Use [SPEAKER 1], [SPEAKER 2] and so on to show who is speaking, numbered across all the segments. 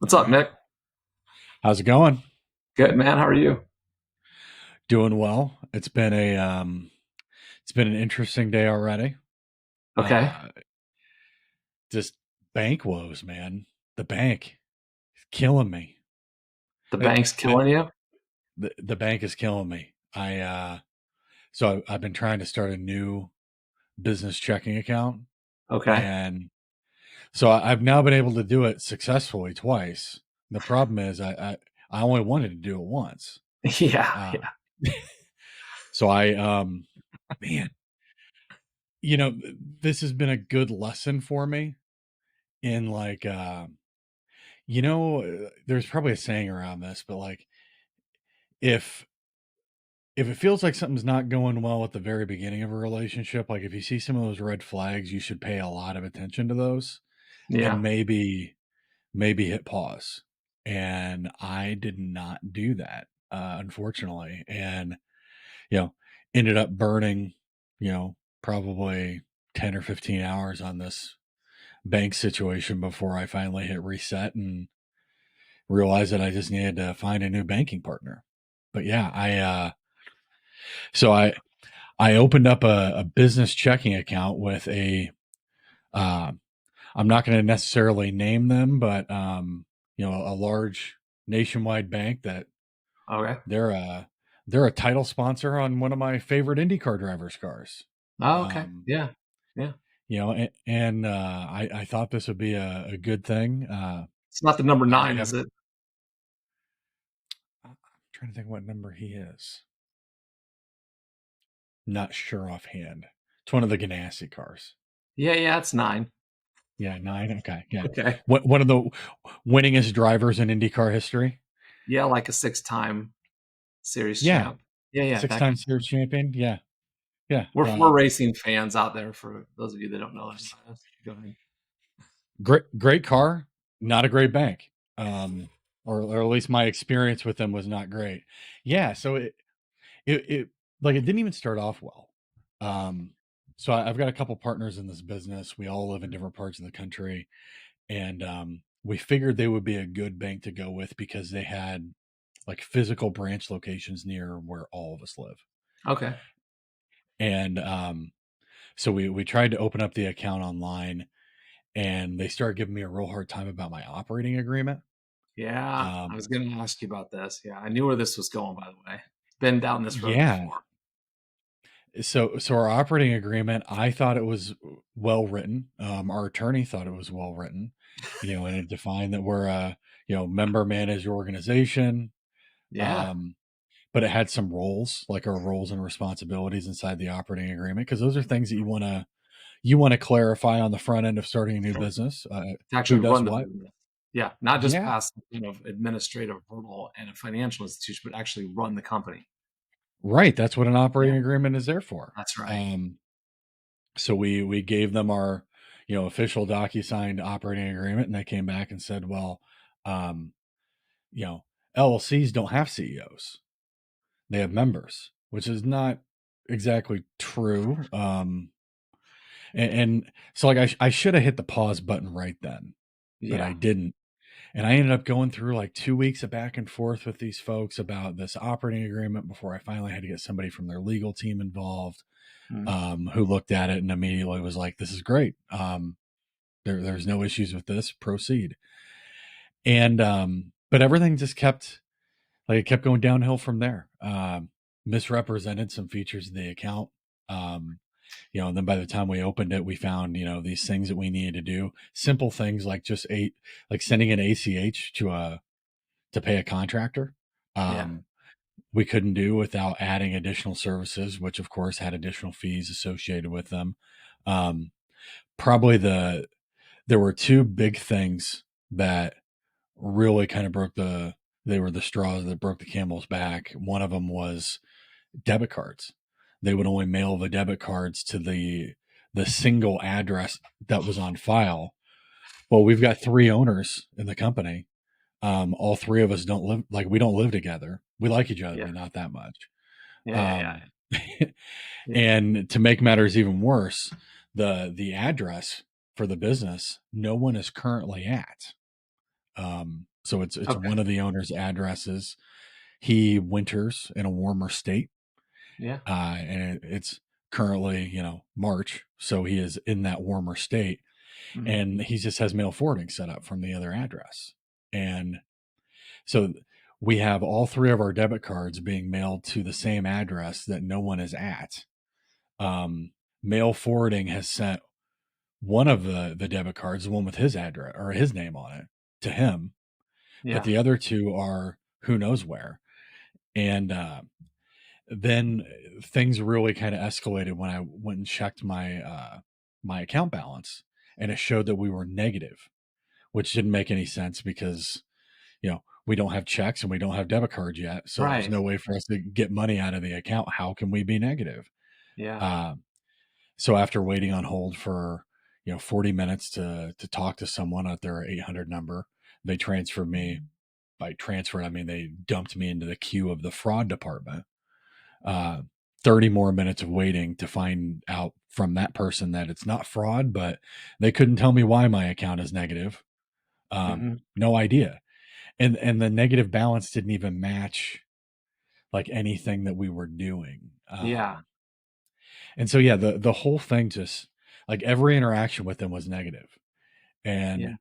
[SPEAKER 1] What's up, Nick?
[SPEAKER 2] How's it going?
[SPEAKER 1] Good, man. How are you?
[SPEAKER 2] Doing well. It's been an interesting day already.
[SPEAKER 1] Okay.
[SPEAKER 2] Uh just bank woes, man. The bank is killing me.
[SPEAKER 1] The
[SPEAKER 2] Uh,
[SPEAKER 1] bank's
[SPEAKER 2] uh,
[SPEAKER 1] killing you?
[SPEAKER 2] the bank is killing me. I've been trying to start a new business checking account,
[SPEAKER 1] Okay.
[SPEAKER 2] and I've now been able to do it successfully twice. The problem is I only wanted to do it once.
[SPEAKER 1] Yeah,
[SPEAKER 2] Uh
[SPEAKER 1] yeah.
[SPEAKER 2] so I man, you know, this has been a good lesson for me in there's probably a saying around this, but like if if it feels like something's not going well at the very beginning of a relationship, like if you see some of those red flags, you should pay a lot of attention to those and
[SPEAKER 1] Yeah.
[SPEAKER 2] maybe hit pause. And I did not do that, unfortunately, and you know ended up burning probably 10 or 15 hours on this bank situation before I finally hit reset and realized that I just needed to find a new banking partner. But yeah, so I opened up a business checking account with uh, I'm not going to necessarily name them, but a large nationwide bank that
[SPEAKER 1] Okay.
[SPEAKER 2] they're a they're a title sponsor on one of my favorite IndyCar drivers' cars.
[SPEAKER 1] Oh, okay.
[SPEAKER 2] Um,
[SPEAKER 1] Yeah. Yeah.
[SPEAKER 2] I thought this would be a good thing.
[SPEAKER 1] It's not the number
[SPEAKER 2] I
[SPEAKER 1] nine,
[SPEAKER 2] have
[SPEAKER 1] is it?
[SPEAKER 2] I'm trying to think what number he is. Not sure offhand. It's one of the Ganassi cars.
[SPEAKER 1] Yeah, yeah, it's nine.
[SPEAKER 2] Yeah, 9. Okay, yeah.
[SPEAKER 1] Okay.
[SPEAKER 2] One of the winningest drivers in IndyCar history.
[SPEAKER 1] Yeah, like a six-time series
[SPEAKER 2] Yeah,
[SPEAKER 1] champ. Yeah, yeah. That
[SPEAKER 2] six-time series champion. Yeah, yeah.
[SPEAKER 1] we're racing fans out there for those of you that don't know that about us. Go ahead.
[SPEAKER 2] Great car, not a great bank. Um, or at least my experience with them was not great. Yeah, so it like it didn't even start off well. Um, I've got a couple partners in this business. We all live in different parts of the country, and we figured they would be a good bank to go with because they had like physical branch locations near where all of us live.
[SPEAKER 1] Okay.
[SPEAKER 2] And so we tried to open up the account online, and they started giving me a real hard time about my operating agreement.
[SPEAKER 1] Yeah. I
[SPEAKER 2] Um,
[SPEAKER 1] was gonna ask you about this. Yeah, I knew where this was going, by the way. Been down this road
[SPEAKER 2] yeah.
[SPEAKER 1] before.
[SPEAKER 2] So our operating agreement, I thought it was well written. Our attorney thought it was well written, and it defined that we're a member managed organization.
[SPEAKER 1] Yeah.
[SPEAKER 2] Um, but it had some roles, like our roles and responsibilities inside the operating agreement, because those are things that you want to clarify on the front end of starting a new business.
[SPEAKER 1] To
[SPEAKER 2] Who
[SPEAKER 1] actually
[SPEAKER 2] does
[SPEAKER 1] run the
[SPEAKER 2] what?
[SPEAKER 1] business. Yeah, not just
[SPEAKER 2] Yeah,
[SPEAKER 1] pass administrative hurdle and a financial institution, but actually run the company.
[SPEAKER 2] right. That's what an
[SPEAKER 1] Yeah,
[SPEAKER 2] operating agreement is there for.
[SPEAKER 1] that's right.
[SPEAKER 2] Um, so we gave them our official docu-signed operating agreement, and they came back and said, well, um, you know, LLCs don't have CEOs; they have members, which is not exactly true. And so like I should have hit the pause button right then, but I
[SPEAKER 1] Yeah.
[SPEAKER 2] didn't. And I ended up going through like 2 weeks of back and forth with these folks about this operating agreement before I finally had to get somebody from their legal team involved,
[SPEAKER 1] Mm.
[SPEAKER 2] who looked at it and immediately was like, "This is great. There's no issues with this. Proceed." And but everything just kept going downhill from there. Misrepresented some features of the account. Um, and then by the time we opened it, we found these things that we needed to do. Simple things like like sending an ACH to pay a contractor.
[SPEAKER 1] Yeah.
[SPEAKER 2] Um, we couldn't do without adding additional services, which of course had additional fees associated with them. Um, Probably there were two big things that really kind of they were the straws that broke the camel's back. One of them was debit cards. They would only mail the debit cards to the single address that was on file. Well, we've got three owners in the company. All three of us don't live like we don't live together. We like each other,
[SPEAKER 1] Yeah.
[SPEAKER 2] but not that much.
[SPEAKER 1] Yeah. Yeah. Yeah.
[SPEAKER 2] Um,
[SPEAKER 1] Yeah.
[SPEAKER 2] and to make matters even worse, the address for the business, no one is currently at. So it's
[SPEAKER 1] Okay.
[SPEAKER 2] one of the owner's addresses. He winters in a warmer state,
[SPEAKER 1] Yeah.
[SPEAKER 2] and it's currently, March, so he is in that warmer state,
[SPEAKER 1] Hmm.
[SPEAKER 2] and he just has mail forwarding set up from the other address. And so we have all three of our debit cards being mailed to the same address that no one is at. Mail forwarding has sent one of the debit cards, the one with his address or his name on it, to him, but
[SPEAKER 1] Yeah.
[SPEAKER 2] the other two are who knows where. And then things really kind of escalated when I went and checked my account balance, and it showed that we were negative, which didn't make any sense because we don't have checks and we don't have debit cards yet, so there's
[SPEAKER 1] Right.
[SPEAKER 2] no way for us to get money out of the account. How can we be negative?
[SPEAKER 1] Yeah.
[SPEAKER 2] Uh, so after waiting on hold for 40 minutes to talk to someone at their 800 number, they transferred me. By transferred, I mean they dumped me into the queue of the fraud department. uh, 30 more minutes of waiting to find out from that person that it's not fraud, but they couldn't tell me why my account is negative.
[SPEAKER 1] Hmm.
[SPEAKER 2] No idea. And the negative balance didn't even match like anything that we were doing.
[SPEAKER 1] Yeah.
[SPEAKER 2] And so, yeah, the whole thing just like every interaction with them was negative.
[SPEAKER 1] Yeah.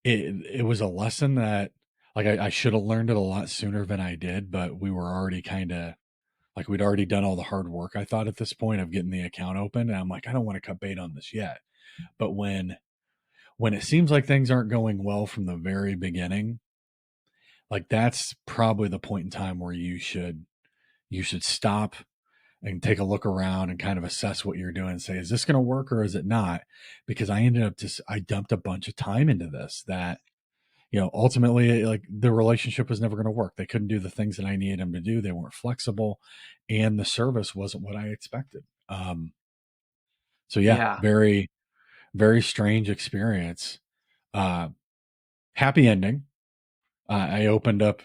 [SPEAKER 2] And it was a lesson that like I should have learned it a lot sooner than I did, but we were already kind of like we'd already done all the hard work, I thought, at this point of getting the account open. And I'm like, I don't want to cut bait on this yet. But when it seems like things aren't going well from the very beginning, like that's probably the point in time where you should stop and take a look around and kind of assess what you're doing and say, is this going to work or is it not? Because I dumped a bunch of time into this that, ultimately like the relationship was never going to work. They couldn't do the things that I needed them to do. They weren't flexible and the service wasn't what I expected. So yeah,
[SPEAKER 1] Yeah.
[SPEAKER 2] very, very strange experience. Uh, Happy ending. I opened up,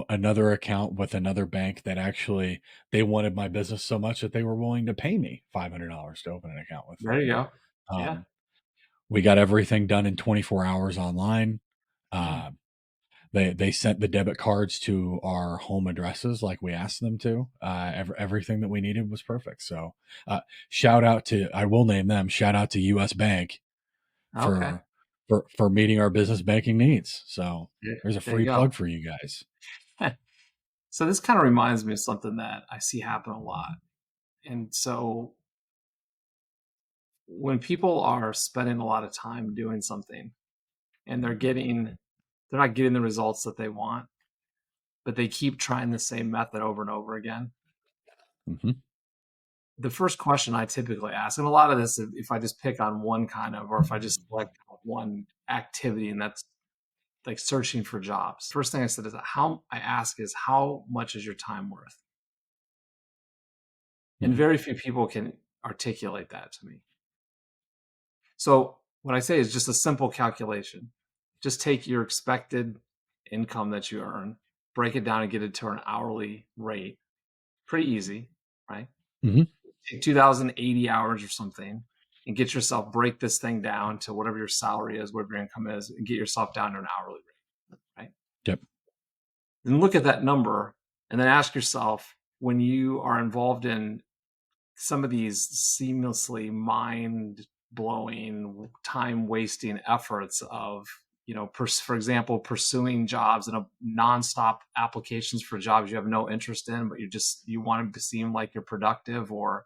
[SPEAKER 2] another account with another bank that actually they wanted my business so much that they were willing to pay me $500 to open an account with
[SPEAKER 1] There
[SPEAKER 2] them.
[SPEAKER 1] you go. Yeah.
[SPEAKER 2] Um, we got everything done in 24 hours online.
[SPEAKER 1] Mm.
[SPEAKER 2] Uh, they sent the debit cards to our home addresses like we asked them to. Everything that we needed was perfect. So, shout out to I will name them. Shout out to U.S. Bank
[SPEAKER 1] Okay.
[SPEAKER 2] for for meeting our business banking needs. So
[SPEAKER 1] Yeah.
[SPEAKER 2] there's a
[SPEAKER 1] There you
[SPEAKER 2] free
[SPEAKER 1] go.
[SPEAKER 2] plug for you guys.
[SPEAKER 1] So this kind of reminds me of something that I see happen a lot. And so when people are spending a lot of time doing something and they're not getting the results that they want, but they keep trying the same method over and over again.
[SPEAKER 2] Hmm.
[SPEAKER 1] The first question I typically ask, and a lot of this, if I just pick on one kind of, or if I just select one activity, and that's like searching for jobs. First thing I ask is how much is your time worth? And
[SPEAKER 2] Hmm.
[SPEAKER 1] very few people can articulate that to me. So what I say is just a simple calculation. Just take your expected income that you earn, break it down and get it to an hourly rate. Pretty easy, right?
[SPEAKER 2] Hmm.
[SPEAKER 1] Take 2,080 hours or something and get yourself, break this thing down to whatever your salary is, whatever your income is, and get yourself down to an hourly rate, right?
[SPEAKER 2] Yep.
[SPEAKER 1] Then look at that number and then ask yourself, when you are involved in some of these seamlessly mind blowing, time wasting efforts of, for example, pursuing jobs and a nonstop applications for jobs you have no interest in, but you want to seem like you're productive, or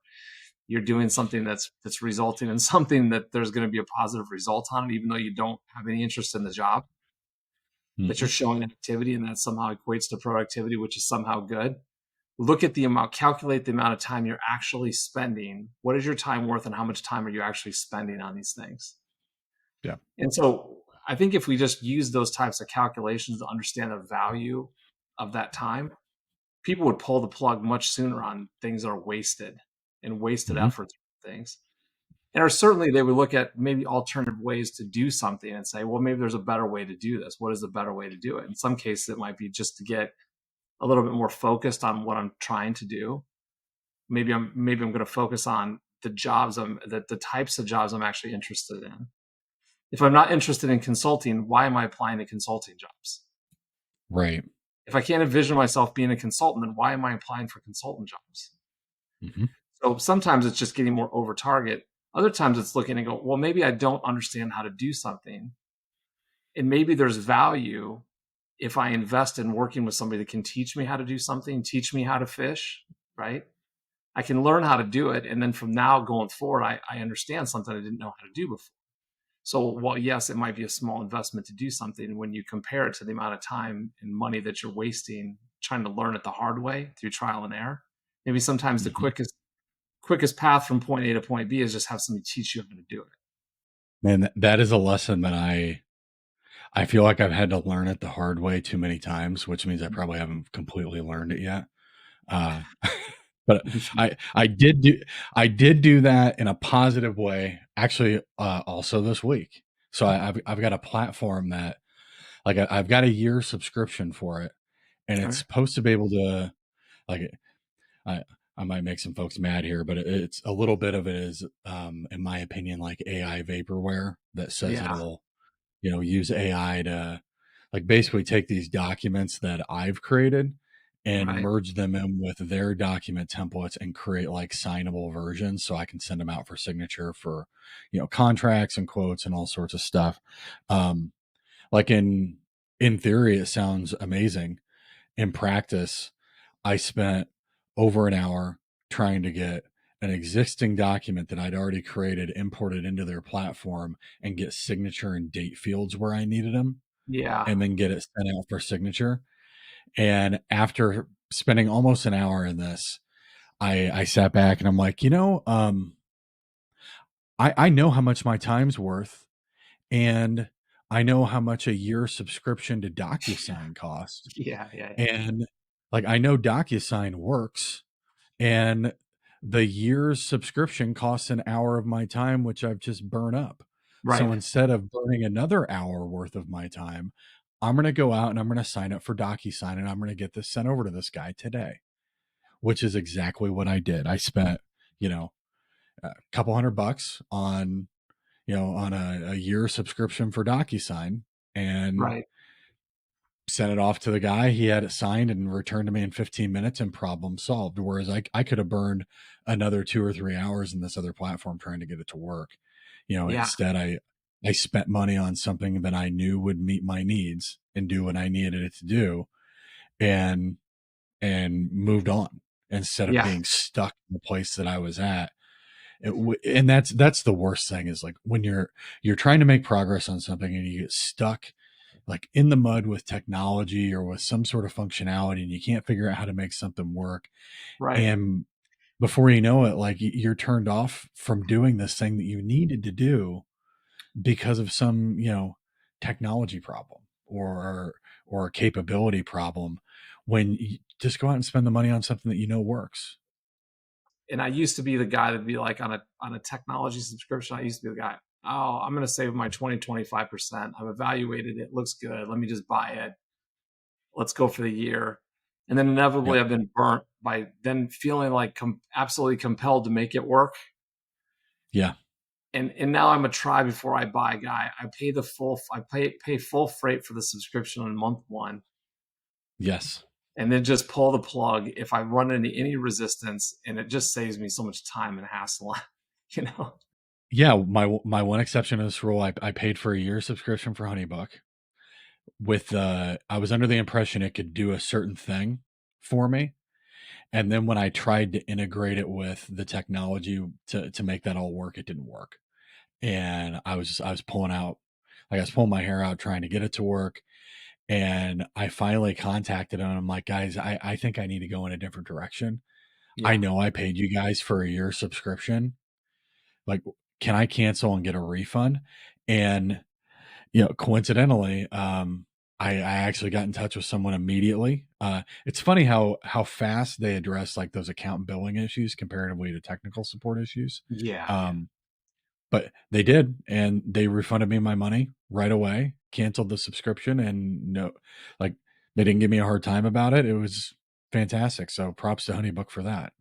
[SPEAKER 1] you're doing something that's resulting in something that there's going to be a positive result on it, even though you don't have any interest in the job, but
[SPEAKER 2] Hmm.
[SPEAKER 1] you're showing activity and that somehow equates to productivity, which is somehow good. Look at the amount, calculate the amount of time you're actually spending. What is your time worth and how much time are you actually spending on these things?
[SPEAKER 2] Yeah.
[SPEAKER 1] And so I think if we just use those types of calculations to understand the value of that time, people would pull the plug much sooner on things that are wasted and wasted
[SPEAKER 2] Hmm.
[SPEAKER 1] efforts things. And or certainly they would look at maybe alternative ways to do something and say, well, maybe there's a better way to do this. What is the better way to do it? In some cases, it might be just to get a little bit more focused on what I'm trying to do. Maybe I'm going to focus on the types of jobs I'm actually interested in. If I'm not interested in consulting, why am I applying to consulting jobs?
[SPEAKER 2] Right.
[SPEAKER 1] If I can't envision myself being a consultant, then why am I applying for consultant jobs?
[SPEAKER 2] Hmm.
[SPEAKER 1] So sometimes it's just getting more over target. Other times it's looking and go, well, maybe I don't understand how to do something. And maybe there's value if I invest in working with somebody that can teach me how to do something, teach me how to fish, right? I can learn how to do it. And then from now going forward, I understand something I didn't know how to do before. So while yes, it might be a small investment to do something, when you compare it to the amount of time and money that you're wasting trying to learn it the hard way through trial and error, maybe sometimes the
[SPEAKER 2] Hmm.
[SPEAKER 1] quickest path from point A to point B is just have somebody teach you how to do it.
[SPEAKER 2] Man, that is a lesson that I feel like I've had to learn it the hard way too many times, which means I probably haven't completely learned it yet. Uh, but I did do that in a positive way, actually. Also this week, so I've got a platform that like I've got a year subscription for it, and it's
[SPEAKER 1] Okay.
[SPEAKER 2] supposed to be able to like I I might make some folks mad here, but it's a little bit of it is, in my opinion, like AI vaporware that says
[SPEAKER 1] Yeah.
[SPEAKER 2] it'll use AI to like basically take these documents that I've created and
[SPEAKER 1] Right.
[SPEAKER 2] merge them in with their document templates and create like signable versions so I can send them out for signature for contracts and quotes and all sorts of stuff. Um, like in theory, it sounds amazing. In practice, I spent over an hour trying to get an existing document that I'd already created imported into their platform and get signature and date fields where I needed them
[SPEAKER 1] Yeah.
[SPEAKER 2] and then get it sent out for signature. And after spending almost an hour in this, I sat back and I'm like, I know how much my time's worth, and I know how much a year subscription to DocuSign costs.
[SPEAKER 1] Yeah. Yeah. Yeah.
[SPEAKER 2] And like I know DocuSign works, and the year's subscription costs an hour of my time, which I've just burned up. So
[SPEAKER 1] Right.
[SPEAKER 2] instead of burning another hour worth of my time, I'm going to go out and I'm going to sign up for DocuSign and I'm going to get this sent over to this guy today, which is exactly what I did. I spent, you know, a couple $100 on, on a year subscription for DocuSign and
[SPEAKER 1] Right.
[SPEAKER 2] sent it off to the guy. He had it signed and returned to me in 15 minutes and problem solved. Whereas I could have burned another 2 or 3 hours in this other platform trying to get it to work.
[SPEAKER 1] Yeah.
[SPEAKER 2] Instead I spent money on something that I knew would meet my needs and do what I needed it to do and moved on instead of
[SPEAKER 1] Yeah.
[SPEAKER 2] being stuck in the place that I was at. And that's the worst thing is like when you're trying to make progress on something and you get stuck like in the mud with technology or with some sort of functionality and you can't figure out how to make something work.
[SPEAKER 1] Right.
[SPEAKER 2] And before you know it, like you're turned off from doing this thing that you needed to do because of some, technology problem or a capability problem when you just go out and spend the money on something that works.
[SPEAKER 1] And I used to be the guy that'd be like on a technology subscription. I used to be the guy. Oh, I'm going to save my 25%. I've evaluated it. Looks good. Let me just buy it. Let's go for the year. And then inevitably
[SPEAKER 2] Yep.
[SPEAKER 1] I've been burnt by then feeling like absolutely compelled to make it work.
[SPEAKER 2] Yeah.
[SPEAKER 1] And now I'm a try before I buy guy. I pay full freight for the subscription on month one,
[SPEAKER 2] Yes.
[SPEAKER 1] and then just pull the plug if I run into any resistance, and it just saves me so much time and hassle. you know?
[SPEAKER 2] Yeah. My one exception to this rule, I paid for a year subscription for HoneyBook with I was under the impression it could do a certain thing for me. And then when I tried to integrate it with the technology to make that all work, it didn't work. And I was pulling out like I was pulling my hair out trying to get it to work. And I finally contacted them. I'm like, guys, I think I need to go in a different direction. I
[SPEAKER 1] Yeah,
[SPEAKER 2] know I paid you guys for a year subscription. Like, can I cancel and get a refund? And coincidentally, I actually got in touch with someone immediately. It's funny how fast they address like those account billing issues comparatively to technical support issues.
[SPEAKER 1] yeah, yeah,
[SPEAKER 2] Um, but they did, and they refunded me my money right away, canceled the subscription, and no, like they didn't give me a hard time about it. It was fantastic. So props to HoneyBook for that.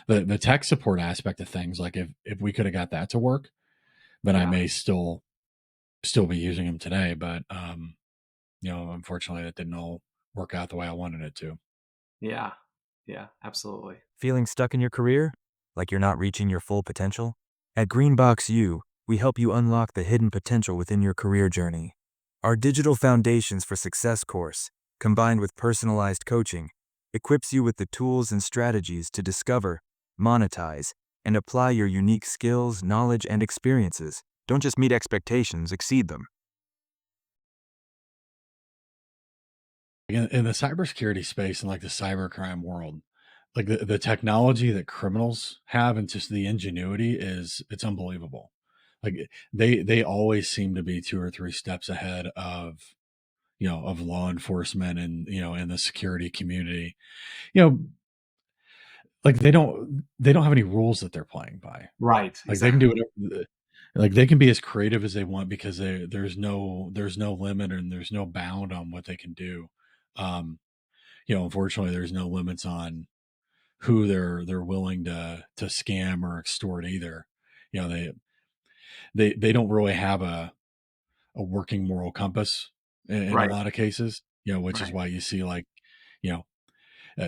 [SPEAKER 2] The tech support aspect of things, like if we could have got that to work, then I
[SPEAKER 1] yeah.
[SPEAKER 2] may still still be using them today, but unfortunately, that didn't all work out the way I wanted it to.
[SPEAKER 1] Yeah. Yeah, absolutely.
[SPEAKER 3] Feeling stuck in your career? Like you're not reaching your full potential? At Greenbox U, we help you unlock the hidden potential within your career journey. Our Digital Foundations for Success course, combined with personalized coaching, equips you with the tools and strategies to discover, monetize, and apply your unique skills, knowledge, and experiences. Don't just meet expectations, exceed them.
[SPEAKER 2] In the cybersecurity space and like the cybercrime world, like the technology that criminals have and just the ingenuity it's unbelievable. Like they always seem to be 2 or 3 steps ahead of law enforcement and in the security community. You know, like they don't have any rules that they're playing by.
[SPEAKER 1] Right.
[SPEAKER 2] Like they can do
[SPEAKER 1] Exactly.
[SPEAKER 2] whatever. Like they can be as creative as they want because there's no limit and there's no bound on what they can do. Um, Unfortunately, there's no limits on who they're willing to scam or extort either. You know, they don't really have a working moral compass in a
[SPEAKER 1] Right.
[SPEAKER 2] lot of cases. Which is
[SPEAKER 1] Right.
[SPEAKER 2] why you see like you know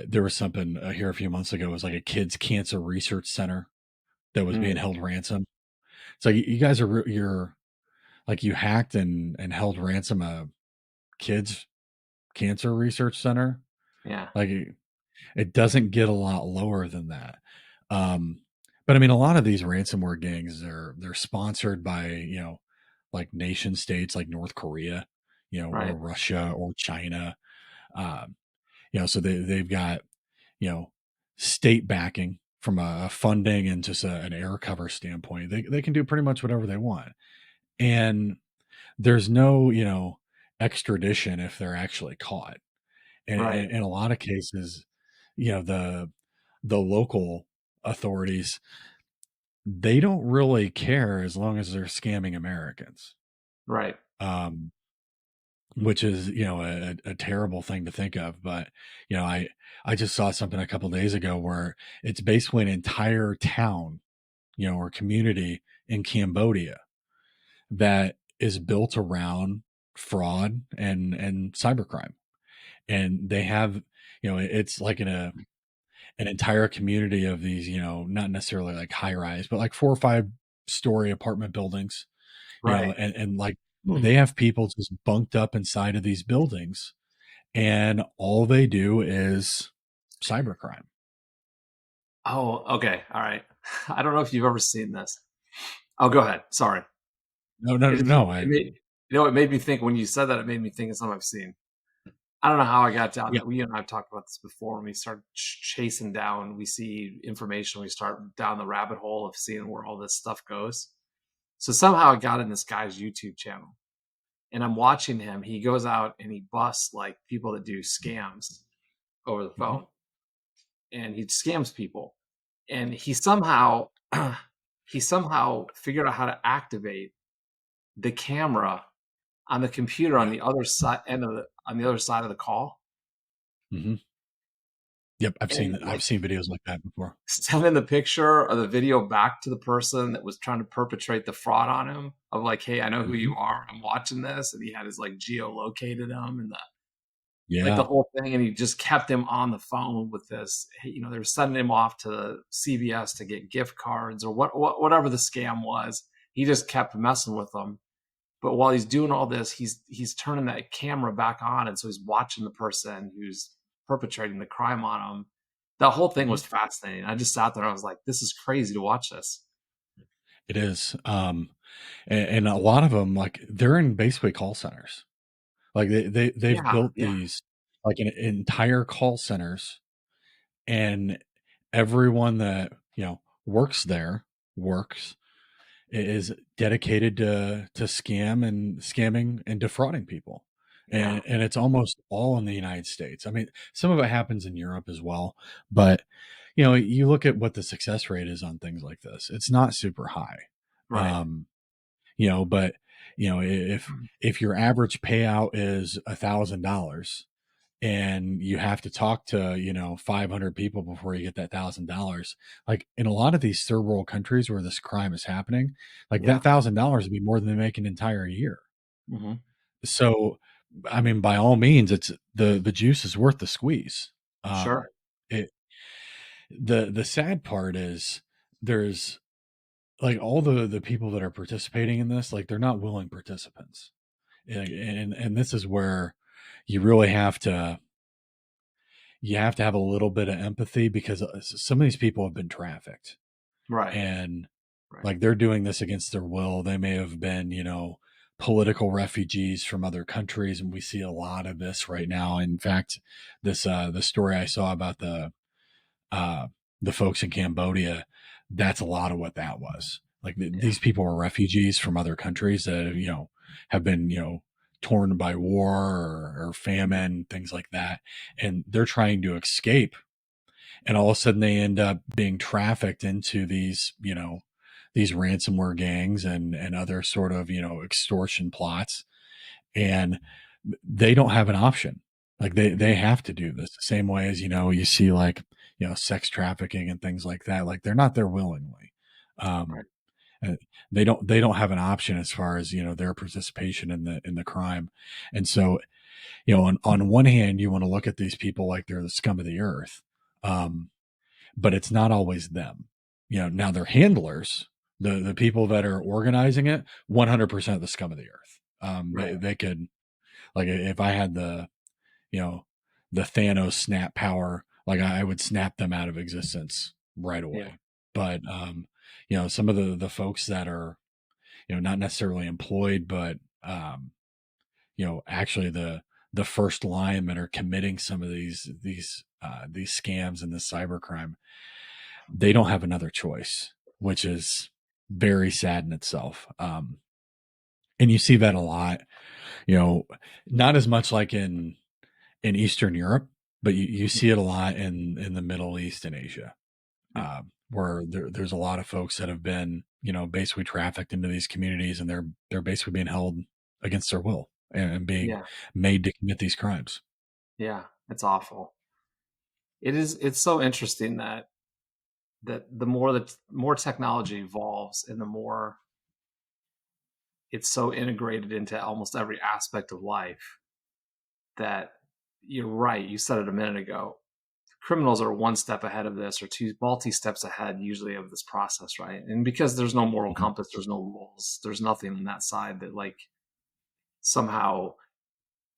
[SPEAKER 2] there was something here a few months ago. It was like a kids cancer research center that was being
[SPEAKER 1] Mm,
[SPEAKER 2] held ransom. So you guys you're like you hacked and held ransom a kids cancer research center.
[SPEAKER 1] yeah.
[SPEAKER 2] Like it doesn't get a lot lower than that. Um, but I mean, a lot of these ransomware gangs they're sponsored by like nation states like North Korea, or
[SPEAKER 1] Right.
[SPEAKER 2] Russia or China. Um, so they've got you know state backing from a funding and just an air cover standpoint. They can do pretty much whatever they want, and there's no extradition if they're actually caught. And
[SPEAKER 1] Right.
[SPEAKER 2] in a lot of cases, the local authorities they don't really care as long as they're scamming Americans,
[SPEAKER 1] Right.
[SPEAKER 2] um, which is a terrible thing to think of. But I just saw something a couple days ago where it's basically an entire town, or community in Cambodia that is built around fraud and cybercrime, and they have it's like an entire community of these, not necessarily like high rise, but like 4 or 5 story apartment buildings,
[SPEAKER 1] Right.
[SPEAKER 2] and like
[SPEAKER 1] Hmm.
[SPEAKER 2] they have people just bunked up inside of these buildings and all they do is cybercrime.
[SPEAKER 1] Oh, okay. All right. I don't know if you've ever seen this. Oh, go ahead. Sorry.
[SPEAKER 2] No, no,
[SPEAKER 1] It,
[SPEAKER 2] no.
[SPEAKER 1] it made, it made me think when you said that, it made me think of something I've seen. I don't know how I got down
[SPEAKER 2] Yeah,
[SPEAKER 1] that. We and I've talked about this before. When we start chasing down, we see information. We start down the rabbit hole of seeing where all this stuff goes. So somehow I got in this guy's YouTube channel, and I'm watching him. He goes out and he busts like people that do scams over the
[SPEAKER 2] hmm
[SPEAKER 1] phone, and he scams people. And he somehow figured out how to activate the camera on the computer on
[SPEAKER 2] yeah,
[SPEAKER 1] the other side on the other side of the call,
[SPEAKER 2] hmm yep. I've
[SPEAKER 1] and
[SPEAKER 2] seen
[SPEAKER 1] like
[SPEAKER 2] videos like that before.
[SPEAKER 1] sending the picture or the video back to the person that was trying to perpetrate the fraud on him of like, hey, I know who
[SPEAKER 2] hmm
[SPEAKER 1] you are. I'm watching this. And he had his like geolocated him and the
[SPEAKER 2] Yeah.
[SPEAKER 1] whole thing. And he just kept him on the phone with this. They were sending him off to CVS to get gift cards or whatever the scam was. He just kept messing with them. But while he's doing all this, he's turning that camera back on. And so he's watching the person who's perpetrating the crime on him. That whole thing
[SPEAKER 2] hmm
[SPEAKER 1] was fascinating. I just sat there and I was like, this is crazy to watch this.
[SPEAKER 2] It is. And a lot of them, like they're in basically call centers. Like they've
[SPEAKER 1] Yeah,
[SPEAKER 2] built
[SPEAKER 1] yeah,
[SPEAKER 2] these like an entire call centers, and everyone that works there works is dedicated to scamming and defrauding people.
[SPEAKER 1] yeah.
[SPEAKER 2] And it's almost all in the United States. I mean, some of it happens in Europe as well, but you look at what the success rate is on things like this. It's not super high.
[SPEAKER 1] Right.
[SPEAKER 2] Um, but if your average payout is $1,000 and you have to talk to 500 people before you get that $1,000, like in a lot of these third world countries where this crime is happening, like that
[SPEAKER 1] Yeah.
[SPEAKER 2] $1,000 would be more than they make an entire year.
[SPEAKER 1] Hmm.
[SPEAKER 2] So, I mean, by all means, it's the juice is worth the squeeze. Um,
[SPEAKER 1] Sure.
[SPEAKER 2] it the sad part is there's like all the people that are participating in this, like they're not willing participants, and this is where you really have to have a little bit of empathy because some of these people have been trafficked
[SPEAKER 1] Right.
[SPEAKER 2] and
[SPEAKER 1] Right.
[SPEAKER 2] like they're doing this against their will. They may have been, political refugees from other countries, and we see a lot of this right now. In fact, this the story I saw about uh, the folks in Cambodia, that's a lot of what that was. Like
[SPEAKER 1] Yeah.
[SPEAKER 2] these people are refugees from other countries that have been torn by war or
[SPEAKER 1] Mhm.
[SPEAKER 2] famine, things like that, and they're trying to escape, and all of a sudden they end up being trafficked into these ransomware gangs and other sort of extortion plots, and they don't have an option. Like they
[SPEAKER 1] Mhm.
[SPEAKER 2] have to do this the same way as you see like sex trafficking and things like that. Like they're not there willingly. Um,
[SPEAKER 1] Right.
[SPEAKER 2] and they don't have an option as far as their participation in the crime. And so on one hand you want to look at these people like they're the scum of the earth, um, but it's not always them. Now they're handlers, the people that are organizing it, 100% the scum of the earth. They
[SPEAKER 1] Right.
[SPEAKER 2] they could, like, if I had you know the Thanos snap power, like I would snap them out of existence right
[SPEAKER 1] Yeah.
[SPEAKER 2] away. But some of the folks that are not necessarily employed, but actually the first line that are committing some of these scams and this cybercrime, they don't have another choice, which is very sad in itself. And you see that a lot, you know, not as much like in Eastern Europe, but you
[SPEAKER 1] Mhm.
[SPEAKER 2] see it a lot in the Middle East and Asia,
[SPEAKER 1] Yeah.
[SPEAKER 2] where there's a lot of folks that have been, basically trafficked into these communities, and they're basically being held against their will and being
[SPEAKER 1] Yeah.
[SPEAKER 2] made to commit these crimes.
[SPEAKER 1] Yeah. It's awful. It is. It's so interesting that the more technology evolves and the more it's so integrated into almost every aspect of life that you're right. You said it a minute ago. Criminals are one step ahead of this or two multi steps ahead usually of this process, right? And because there's no moral
[SPEAKER 2] Mhm.
[SPEAKER 1] compass, there's no rules, there's nothing on that side that like somehow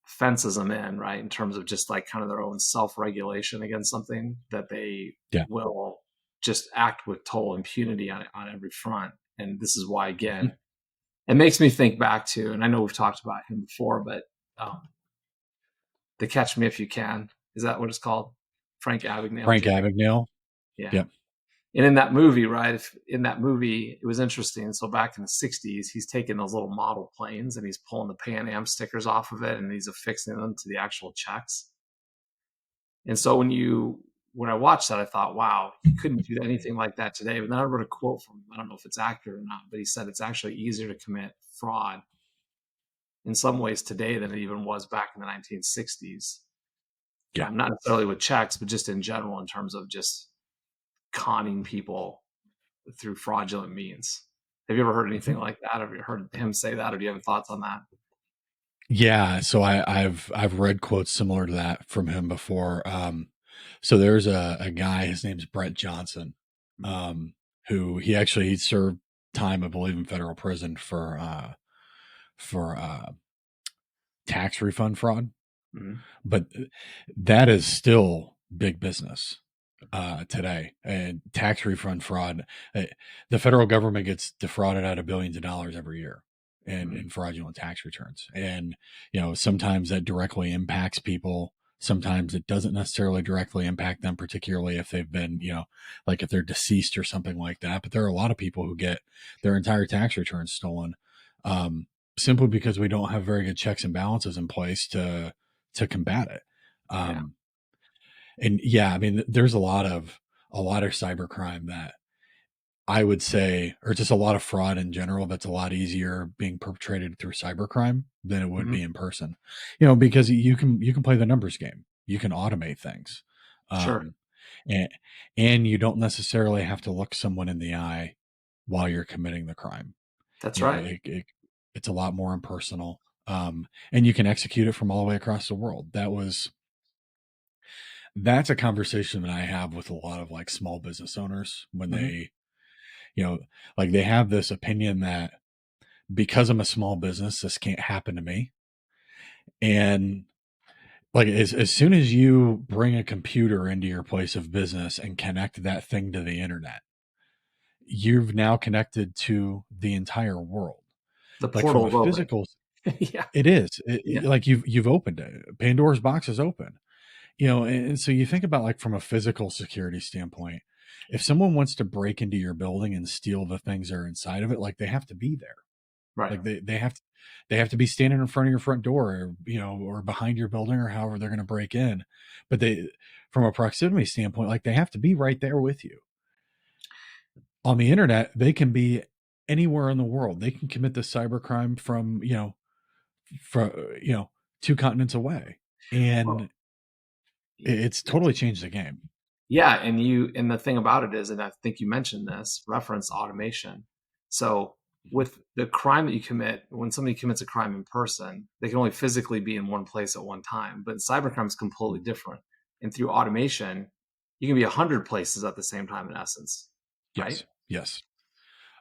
[SPEAKER 1] fences them in, right? In terms of just like kind of their own self-regulation against something that they
[SPEAKER 2] Yeah.
[SPEAKER 1] will just act with total impunity on every front. And this is why,
[SPEAKER 2] Mhm.
[SPEAKER 1] again, it makes me think back to, and I know we've talked about him before, but um, the Catch Me If You Can, is that what it's called? Frank Abagnale,
[SPEAKER 2] Frank
[SPEAKER 1] did you think?
[SPEAKER 2] Abagnale.
[SPEAKER 1] Yeah.
[SPEAKER 2] Yep.
[SPEAKER 1] And in that movie, right? In that movie, it was interesting. So back in the '60s, he's taking those little model planes and he's pulling the Pan Am stickers off of it and he's affixing them to the actual checks. And so when I watched that, I thought, wow, you couldn't do anything like that today. But then I read a quote from him. I don't know if it's accurate or not, but he said it's actually easier to commit fraud in some ways today than it even was back in the 1960s.
[SPEAKER 2] Yeah.
[SPEAKER 1] Not necessarily with checks, but just in general in terms of just conning people through fraudulent means. Have you ever heard anything
[SPEAKER 2] Mhm.
[SPEAKER 1] like that? Have you heard him say that, or do you have thoughts on that?
[SPEAKER 2] Yeah, so I've read quotes similar to that from him before. So there's a guy, his name's Brett Johnson,
[SPEAKER 1] Mm-hmm.
[SPEAKER 2] um, who he served time, I believe, in federal prison for tax refund fraud,
[SPEAKER 1] Mm-hmm.
[SPEAKER 2] but that is still big business today. And tax refund fraud, uh, the federal government gets defrauded out of billions of dollars every year
[SPEAKER 1] Mm-hmm.
[SPEAKER 2] in fraudulent tax returns. And sometimes that directly impacts people. Sometimes it doesn't necessarily directly impact them, particularly if they've been, like if they're deceased or something like that. But there are a lot of people who get their entire tax returns stolen, um, simply because we don't have very good checks and balances in place to combat it.
[SPEAKER 1] Yeah.
[SPEAKER 2] Um, and yeah, I mean, there's a lot of cybercrime that I would say, or just a lot of fraud in general, that's a lot easier being perpetrated through cybercrime than it would
[SPEAKER 1] Mm-hmm.
[SPEAKER 2] be in person. Because you can play the numbers game, you can automate things,
[SPEAKER 1] Sure.
[SPEAKER 2] um, and and you don't necessarily have to look someone in the eye while you're committing the crime.
[SPEAKER 1] That's
[SPEAKER 2] You know,
[SPEAKER 1] right.
[SPEAKER 2] it's a lot more impersonal. And you can execute it from all the way across the world. That's a conversation that I have with a lot of like small business owners when
[SPEAKER 1] Hmm.
[SPEAKER 2] they, you know, like they have this opinion that because I'm a small business, this can't happen to me. And like as soon as you bring a computer into your place of business and connect that thing to the internet, you've now connected to the entire world.
[SPEAKER 1] The
[SPEAKER 2] Like from a
[SPEAKER 1] portal's open.
[SPEAKER 2] physical,
[SPEAKER 1] Yeah.
[SPEAKER 2] it is
[SPEAKER 1] Yeah.
[SPEAKER 2] like you've opened it. Pandora's box is open. And so you think about like from a physical security standpoint, if someone wants to break into your building and steal the things that are inside of it, like they have to be there.
[SPEAKER 1] Right.
[SPEAKER 2] Like they have to be standing in front of your front door, or or behind your building, or however they're going to break in. But they, from a proximity standpoint, like they have to be right there with you. On the internet, they can be anywhere in the world. They can commit the cybercrime from from 2 continents away,
[SPEAKER 1] Well,
[SPEAKER 2] and it's totally changed the game.
[SPEAKER 1] yeah, and the thing about it is, and I think you mentioned this, reference automation. So with the crime that you commit, when somebody commits a crime in person, they can only physically be in one place at one time. But cybercrime is completely different. And through automation, you can be 100 places at the same time in essence, right?
[SPEAKER 2] Yes, yes.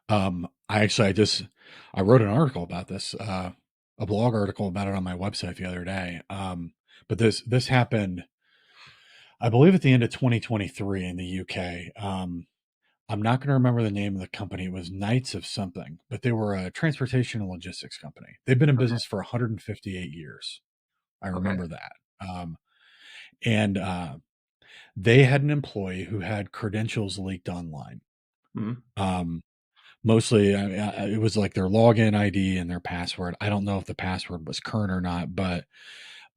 [SPEAKER 2] I wrote an article about this, a blog article about it on my website the other day. But this happened, I believe, at the end of 2023 in the UK. I'm not going to remember the name of the company. It was Knights of something, but they were a transportation and logistics company. They've been in
[SPEAKER 1] Okay.
[SPEAKER 2] business for 158 years. I
[SPEAKER 1] Okay.
[SPEAKER 2] remember that. And they had an employee who had credentials leaked online.
[SPEAKER 1] Mhm.
[SPEAKER 2] Um, Mostly, it was like their login ID and their password. I don't know if the password was current or not, but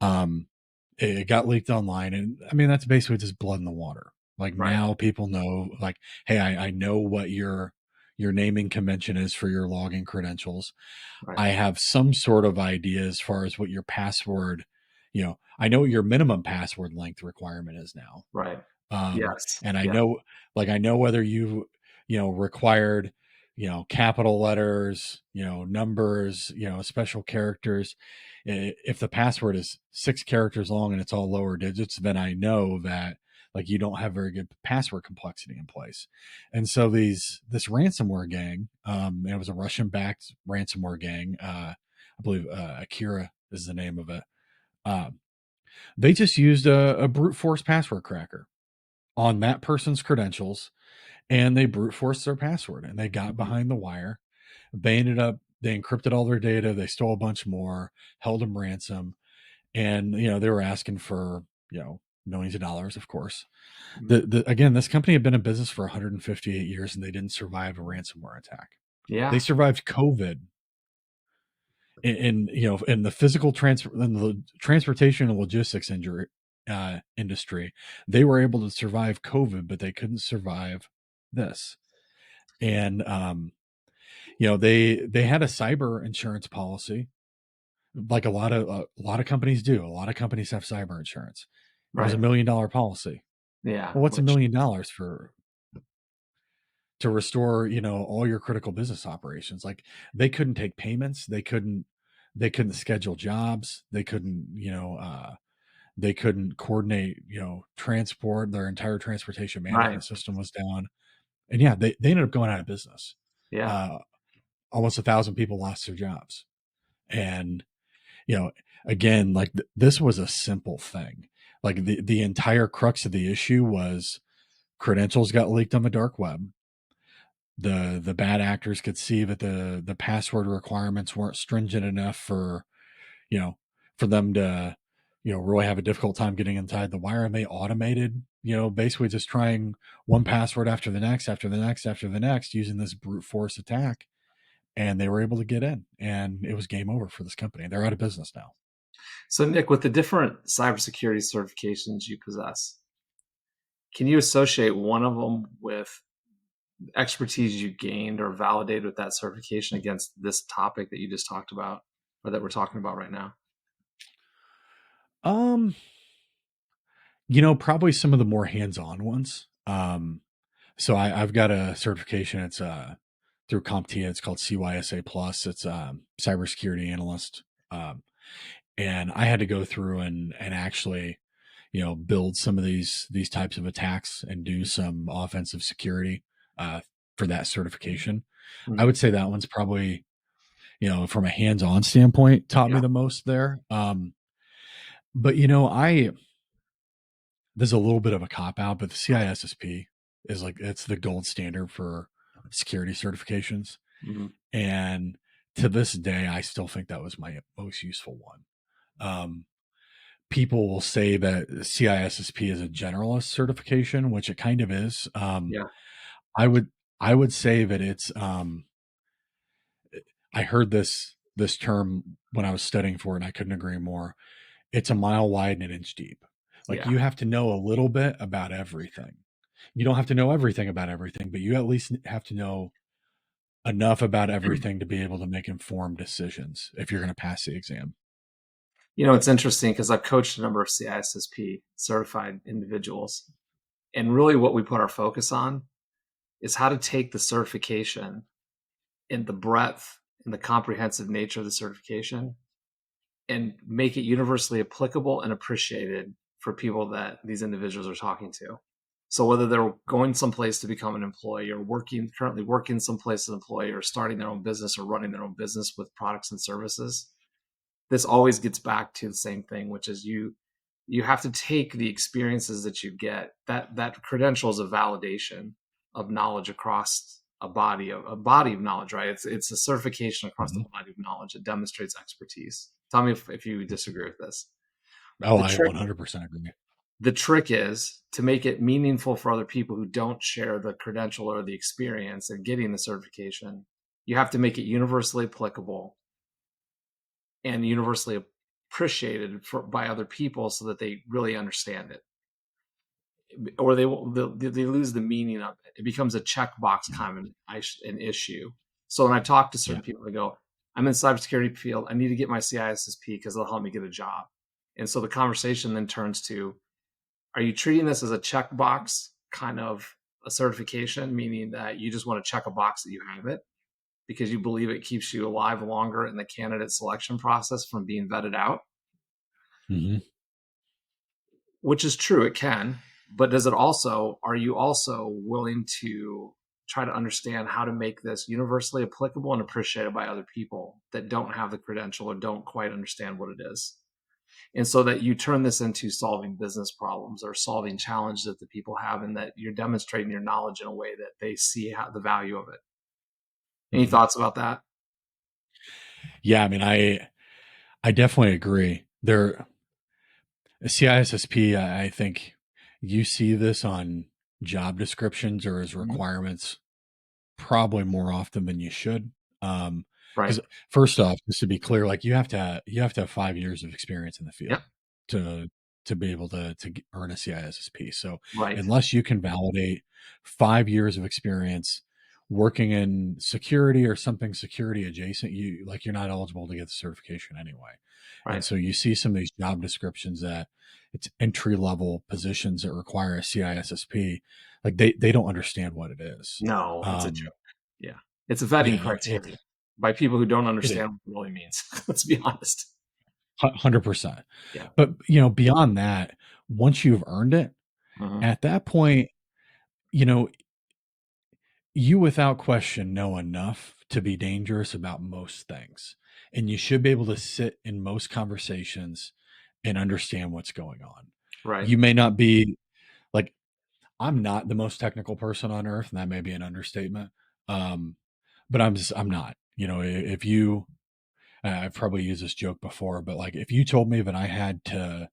[SPEAKER 2] um, it got leaked online, and I mean that's basically just blood in the water. Like
[SPEAKER 1] Right.
[SPEAKER 2] now, people know, like, hey, I know what your naming convention is for your login credentials.
[SPEAKER 1] Right.
[SPEAKER 2] I have some sort of idea as far as what your password. I know what your minimum password length requirement is now.
[SPEAKER 1] Right.
[SPEAKER 2] um,
[SPEAKER 1] Yes.
[SPEAKER 2] and I
[SPEAKER 1] Yeah.
[SPEAKER 2] know, like, I know whether required, capital letters, numbers, special characters. If the password is 6 characters long and it's all lower digits, then I know that, like, you don't have very good password complexity in place. And so this ransomware gang, it was a Russian backed ransomware gang. I believe Akira is the name of it. Um, they just used a brute force password cracker on that person's credentials, and they brute forced their password, and they got
[SPEAKER 1] Mhm.
[SPEAKER 2] behind the wire. They encrypted all their data, they stole a bunch more, held them ransom, and they were asking for millions of dollars, of course.
[SPEAKER 1] Mhm.
[SPEAKER 2] Again, this company had been in business for 158 years, and they didn't survive a ransomware attack. They
[SPEAKER 1] Yeah.
[SPEAKER 2] survived COVID in the physical transfer, in the transportation and logistics industry. They were able to survive COVID, but they couldn't survive this. And they had a cyber insurance policy, like a lot of companies do. A lot of companies have cyber insurance. It was
[SPEAKER 1] Right.
[SPEAKER 2] $1 million policy.
[SPEAKER 1] Yeah.
[SPEAKER 2] Well, what's a
[SPEAKER 1] Which
[SPEAKER 2] million dollars for to restore all your critical business operations? Like, they couldn't take payments, they couldn't schedule jobs, they couldn't coordinate transport. Their entire transportation
[SPEAKER 1] right.
[SPEAKER 2] management system was down. And yeah, they ended up going out of business.
[SPEAKER 1] Yeah.
[SPEAKER 2] uh Almost 1,000 people lost their jobs. And you know again, like, this was a simple thing. Like, the entire crux of the issue was credentials got leaked on the dark web. The bad actors could see that the password requirements weren't stringent enough you know for them to really have a difficult time getting inside the wire, and they automated, basically just trying one password after the next, after the next, after the next, using this brute force attack. And they were able to get in, and it was game over for this company. They're out of business now.
[SPEAKER 1] So, Nick, with the different cybersecurity certifications you possess, can you associate one of them with expertise you gained or validated with that certification against this topic that you just talked about or that we're talking about right now?
[SPEAKER 2] um Probably some of the more hands-on ones. So I've got a certification. It's through CompTIA. It's called CYSA Plus. It's cybersecurity analyst. Um, and I had to go through and actually, build some of these types of attacks and do some offensive security uh, for that certification. I
[SPEAKER 1] Mhm.
[SPEAKER 2] would say that one's probably, from a hands-on standpoint, taught me
[SPEAKER 1] Yeah,
[SPEAKER 2] the most there. But I there's a little bit of a cop out, but the CISSP is like it's the gold standard for security certifications.
[SPEAKER 1] mhm.
[SPEAKER 2] And to this day, I still think that was my most useful one. People will say that CISSP is a generalist certification, which it kind of is.
[SPEAKER 1] Yeah,
[SPEAKER 2] I would I would say that it's I heard this term when I was studying for it, and I couldn't agree more. It's a mile wide and an inch deep. Like
[SPEAKER 1] yeah.
[SPEAKER 2] you have to know a little bit about everything. You don't have to know everything about everything, but you at least have to know enough about everything to be able to make informed decisions if you're going to pass the exam.
[SPEAKER 1] It's interesting because I've coached a number of CISSP certified individuals. And really, what we put our focus on is how to take the certification and the breadth and the comprehensive nature of the certification and make it universally applicable and appreciated for people that these individuals are talking to. So whether they're going someplace to become an employee or currently working someplace as an employee or starting their own business or running their own business with products and services, this always gets back to the same thing, which is you have to take the experiences that you get. That credential is a validation of knowledge across a body of knowledge, right? It's a certification across the
[SPEAKER 2] Mhm.
[SPEAKER 1] body of knowledge. It demonstrates expertise. Tell me if you disagree with this.
[SPEAKER 2] Oh,
[SPEAKER 1] The
[SPEAKER 2] I
[SPEAKER 1] trick
[SPEAKER 2] 100% agree.
[SPEAKER 1] the trick is to make it meaningful for other people who don't share the credential or the experience in getting the certification. You have to make it universally applicable and universally appreciated by other people so that they really understand it, or they lose the meaning of it. It becomes a checkbox
[SPEAKER 2] Mhm.
[SPEAKER 1] kind of an issue. So when I talk to
[SPEAKER 2] Yeah.
[SPEAKER 1] certain people, I go, I'm in the cybersecurity field. I need to get my CISSP because it'll help me get a job. And so the conversation then turns to, are you treating this as a checkbox kind of a certification, meaning that you just want to check a box that you have it because you believe it keeps you alive longer in the candidate selection process from being vetted out?
[SPEAKER 2] Hmm.
[SPEAKER 1] Which is true, it can. But are you also willing to try to understand how to make this universally applicable and appreciated by other people that don't have the credential or don't quite understand what it is? And so that you turn this into solving business problems or solving challenges that the people have, and that you're demonstrating your knowledge in a way that they see the value of it. Any
[SPEAKER 2] Hmm.
[SPEAKER 1] thoughts about that?
[SPEAKER 2] Yeah, I mean, I definitely agree. There, CISSP, I think you see this on job descriptions or as
[SPEAKER 1] Mhm.
[SPEAKER 2] requirements probably more often than you should.
[SPEAKER 1] Right.
[SPEAKER 2] Because first off, just to be clear, like you have to have 5 years of experience in the
[SPEAKER 1] Yep.
[SPEAKER 2] field to to be able to earn a CISSP. So
[SPEAKER 1] Right.
[SPEAKER 2] unless you can validate 5 years of experience working in security or something security adjacent, you're not eligible to get the certification anyway. And
[SPEAKER 1] Right.
[SPEAKER 2] so you see some of these job descriptions that it's entry level positions that require a CISSP, like they don't understand what it is.
[SPEAKER 1] No, it's a
[SPEAKER 2] Um,
[SPEAKER 1] joke. Yeah. It's a vetting
[SPEAKER 2] yeah,
[SPEAKER 1] criteria by people who don't
[SPEAKER 2] it is
[SPEAKER 1] understand what it really means. Let's be honest.
[SPEAKER 2] 100%.
[SPEAKER 1] Yeah.
[SPEAKER 2] But beyond that, once you've earned it,
[SPEAKER 1] Mhm.
[SPEAKER 2] at that point, you know, you without question know enough to be dangerous about most things. And you should be able to sit in most conversations and understand what's going on.
[SPEAKER 1] Right.
[SPEAKER 2] You may not be like, I'm not the most technical person on earth, and that may be an understatement. Um, but I'm not. If you, I've probably used this joke before, but like if you told me that I had to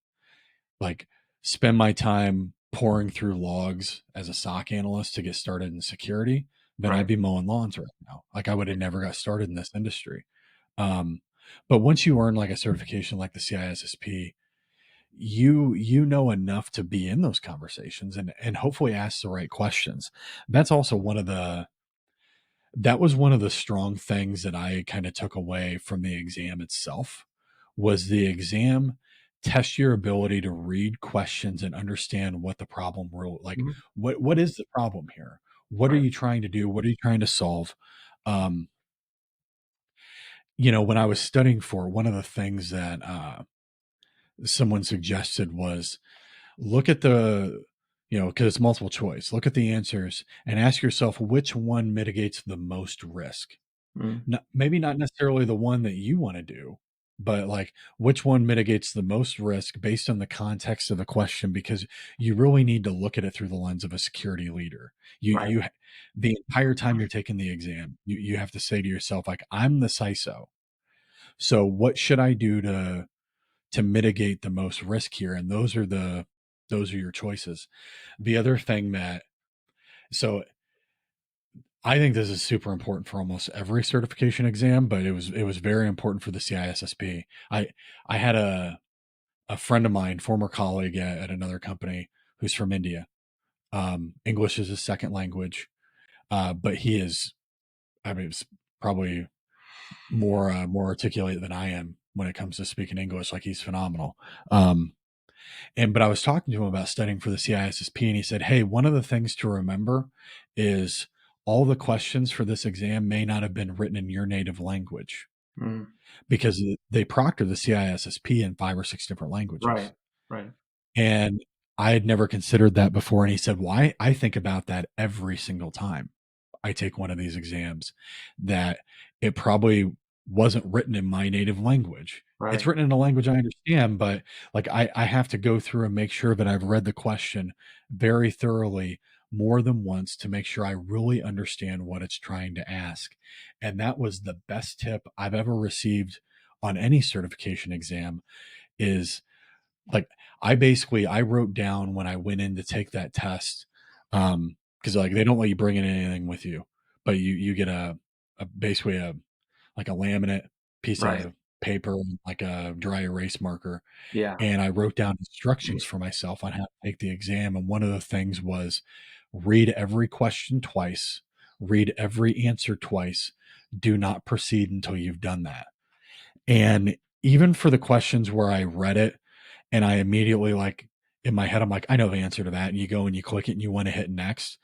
[SPEAKER 2] like spend my time pouring through logs as a SOC analyst to get started in security, then I'd
[SPEAKER 1] Right.
[SPEAKER 2] be mowing lawns right now. Like I would have never got started in this industry. Um, but once you earn like a certification like the CISSP, you know enough to be in those conversations and hopefully ask the right questions. That's also that was one of the strong things that I kind of took away from the exam itself was the exam test your ability to read questions and understand what the problem real like
[SPEAKER 1] Mhm.
[SPEAKER 2] what is the problem here? What are
[SPEAKER 1] Right.
[SPEAKER 2] you trying to do? What are you trying to solve? Um, when I was studying for it, one of the things that someone suggested was look at because it's multiple choice, look at the answers and ask yourself which one mitigates the most risk.
[SPEAKER 1] Mm,
[SPEAKER 2] Maybe not necessarily the one that you want to do, but like which one mitigates the most risk based on the context of the question, because you really need to look at it through the lens of a security leader.
[SPEAKER 1] right.
[SPEAKER 2] The entire time you're taking the exam, you have to say to yourself, like, I'm the CISO. So what should I do to mitigate the most risk here? And those are your choices. The other thing that so I think this is super important for almost every certification exam, but it was very important for the CISSP. I had a friend of mine, former colleague at another company, who's from India. English is his second language, but he is, I mean, it's probably more articulate than I am when it comes to speaking English. Like, he's phenomenal. Um, but I was talking to him about studying for the CISSP, and he said, "Hey, one of the things to remember is all the questions for this exam may not have been written in your native language,
[SPEAKER 1] Mm,
[SPEAKER 2] because they proctor the CISSP in 5 or 6 different
[SPEAKER 1] right.
[SPEAKER 2] languages."
[SPEAKER 1] Right.
[SPEAKER 2] And I had never considered that before. And he said, "Well, I think about that every single time I take one of these exams, that it probably wasn't written in my native language. It's
[SPEAKER 1] Right.
[SPEAKER 2] written in a language I understand, but like I have to go through and make sure that I've read the question very thoroughly more than once to make sure I really understand what it's trying to ask." And that was the best tip I've ever received on any certification exam. Is like, I wrote down when I went in to take that test, because like they don't let you bring in anything with you, but you get a basically a like a laminate piece
[SPEAKER 1] Right.
[SPEAKER 2] of paper, like a dry erase marker,
[SPEAKER 1] Yeah.
[SPEAKER 2] and I wrote down instructions for myself on how to take the exam. And one of the things was read every question twice, read every answer twice, do not proceed until you've done that. And even for the questions where I read it and I immediately, like, in my head, I'm like, I know the answer to that. And you go and you click it and you want to hit next.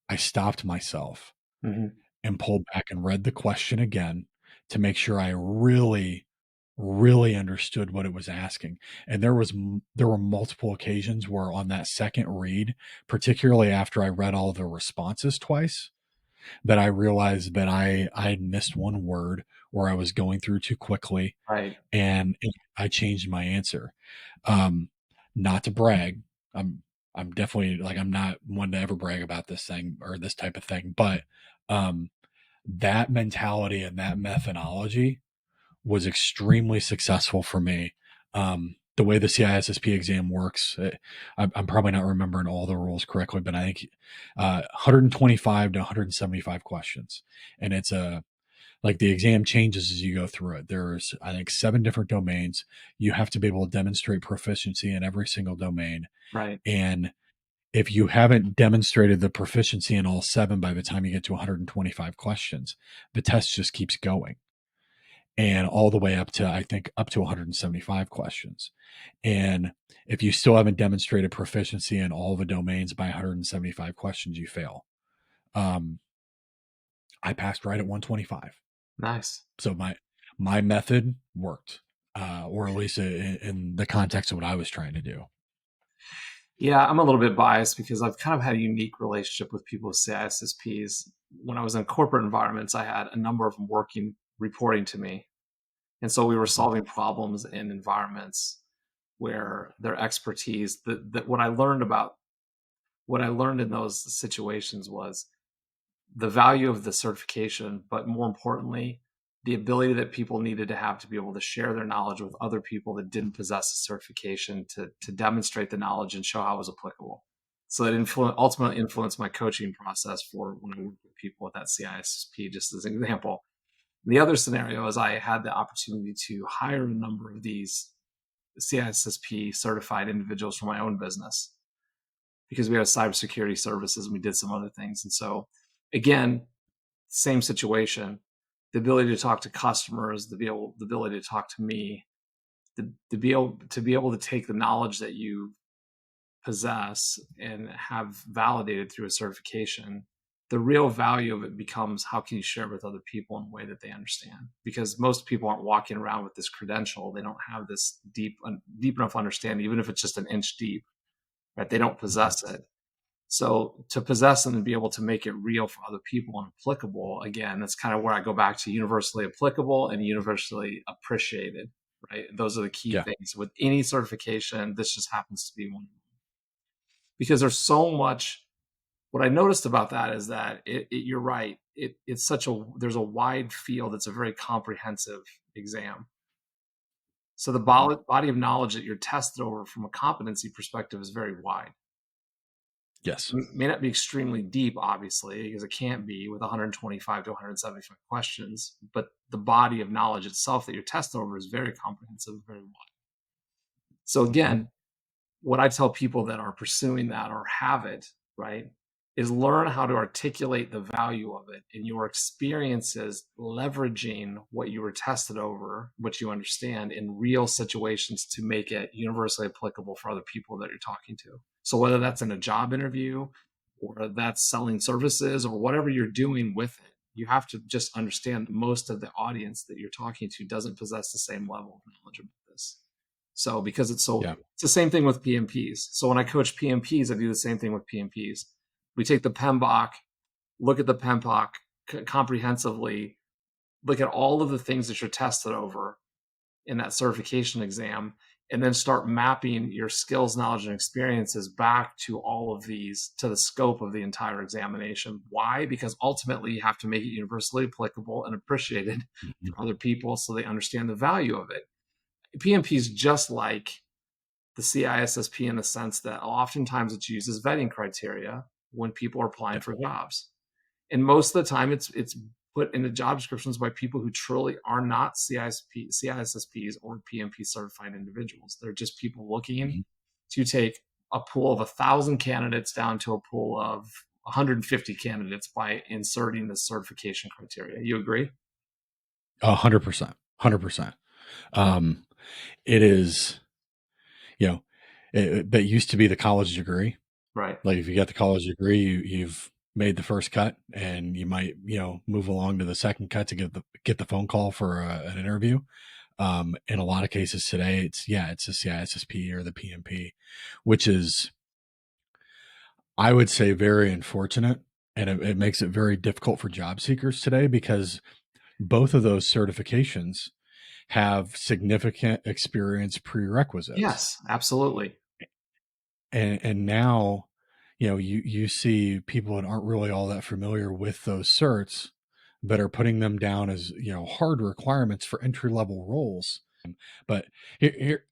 [SPEAKER 2] I stopped myself
[SPEAKER 1] Hmm.
[SPEAKER 2] and pulled back and read the question again to make sure I really, really understood what it was asking. And there were multiple occasions where on that second read, particularly after I read all the responses twice, that I realized that I had missed one word, or I was going through too quickly,
[SPEAKER 1] Right.
[SPEAKER 2] and I changed my answer. Um, Not to brag, I'm I'm definitely, like, I'm not one to ever brag about this thing or this type of thing, but um, that mentality and that methodology was extremely successful for me. The way the CISSP exam works, I'm probably not remembering all the rules correctly, but I think 125 to 175 questions, and it's a like the exam changes as you go through it. There's, I think, 7 different domains. You have to be able to demonstrate proficiency in every single domain.
[SPEAKER 1] Right.
[SPEAKER 2] And if you haven't demonstrated the proficiency in all 7 by the time you get to 125 questions, the test just keeps going, and all the way up to, I think, up to 175 questions. And if you still haven't demonstrated proficiency in all the domains by 175 questions, you fail. Um, I passed right at 125.
[SPEAKER 1] Nice.
[SPEAKER 2] So my method worked, or at least in the context of what I was trying to do.
[SPEAKER 1] Yeah, I'm a little bit biased because I've kind of had a unique relationship with people with CISSPs. When I was in corporate environments, I had a number of them working, reporting to me. And so we were solving problems in environments where their expertise, that what I learned in those situations was the value of the certification, but more importantly, the ability that people needed to have to be able to share their knowledge with other people that didn't possess the certification to demonstrate the knowledge and show how it was applicable. So it ultimately influenced my coaching process for when I work with people with that CISSP, just as an example. The other scenario is I had the opportunity to hire a number of these CISSP certified individuals for my own business because we had cybersecurity services and we did some other things. And so, again, same situation, the ability to talk to customers, the ability to talk to me, to be able to take the knowledge that you possess and have validated through a certification The real value of it becomes how can you share it with other people in a way that they understand? Because most people aren't walking around with this credential. They don't have this deep enough understanding, even if it's just an inch deep, right? They don't possess it. So to possess it and be able to make it real for other people and applicable, again, that's kind of where I go back to universally applicable and universally appreciated, right? Those are the key
[SPEAKER 2] Yeah.
[SPEAKER 1] things. With any certification, this just happens to be one of them. Because there's so much. What I noticed about that is that you're right. It's there's a wide field. It's a very comprehensive exam. So the body of knowledge that you're tested over from a competency perspective is very wide.
[SPEAKER 2] Yes.
[SPEAKER 1] It may not be extremely deep, obviously, because it can't be with 125 to 175 questions, but the body of knowledge itself that you're tested over is very comprehensive, very wide. So again, what I tell people that are pursuing that or have it, right, is learn how to articulate the value of it in your experiences, leveraging what you were tested over, what you understand in real situations to make it universally applicable for other people that you're talking to. So whether that's in a job interview or that's selling services or whatever you're doing with it, you have to just understand that most of the audience that you're talking to doesn't possess the same level of knowledge about this. So because it's the same thing with PMPs. So when I coach PMPs, I do the same thing with PMPs. We take the PMBOK, look at the PMBOK comprehensively, look at all of the things that you're tested over in that certification exam, and then start mapping your skills, knowledge, and experiences back to all of these, to the scope of the entire examination. Why? Because ultimately you have to make it universally applicable and appreciated for other people so they understand the value of it. PMP is just like the CISSP in the sense that oftentimes it's used as vetting criteria when people are applying for jobs. And most of the time it's put into job descriptions by people who truly are not CISSPs or PMP certified individuals. They're just people looking to take a pool of 1,000 candidates down to a pool of 150 candidates by inserting the certification criteria. You agree?
[SPEAKER 2] 100%. 100%. It is, that used to be the college degree.
[SPEAKER 1] Right.
[SPEAKER 2] Like if you got the college degree, you've made the first cut, and you might, move along to the second cut to get the phone call for an interview. In a lot of cases today, it's the CISSP or the PMP, which is, I would say, very unfortunate. And it makes it very difficult for job seekers today because both of those certifications have significant experience prerequisites.
[SPEAKER 1] Yes, absolutely.
[SPEAKER 2] And now, you see people that aren't really all that familiar with those certs, but are putting them down as, hard requirements for entry level roles. But here